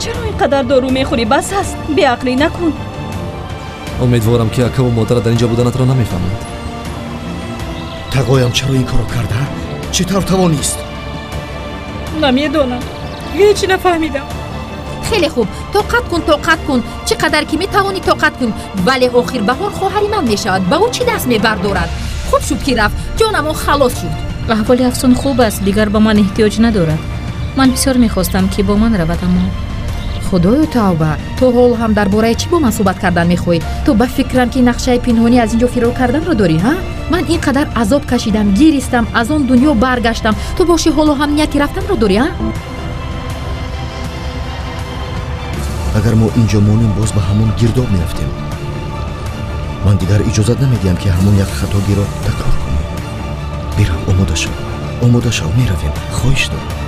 چرا اینقدر دارو میخوری؟ بس است، بیعقلی نکن. امیدوارم که اکا و مادر در اینجا بودنت را نمیفهمند. تقایم چرا این کارو کرده؟ چطور توانیست؟ نمیدونم، هیچ نفهمیدم. خیلی خوب، طاقت کن. چقدر که میتوانی طاقت کن، ولی آخر بهار خواهری من میشود. به او چی دست میبردارد؟ خوب شد که رفت، جانم خلاص شد. احوال افسون خوب است، دیگر با من احتیاج ندارد. من بسیار میخواستم که با من رود، اما خدای توبه، تو حال هم درباره چی با من صحبت کردن میخوای؟ تو به فکرم که نقشه پنهانی از اینجا فرار کردن رو داری ها؟ من اینقدر عذاب کشیدم، گیرستم، از آن دنیا برگشتم، تو باشی حالا هم نیتی رفتن رو داری ها؟ اگر ما اینجا مونیم باز به همون گرداب میرفتیم. من دیگر اجازت نمیدیم که همون یک خطاگی را تکرار کنیم. بیرم، آماده شو میرویم. خواهش دارم.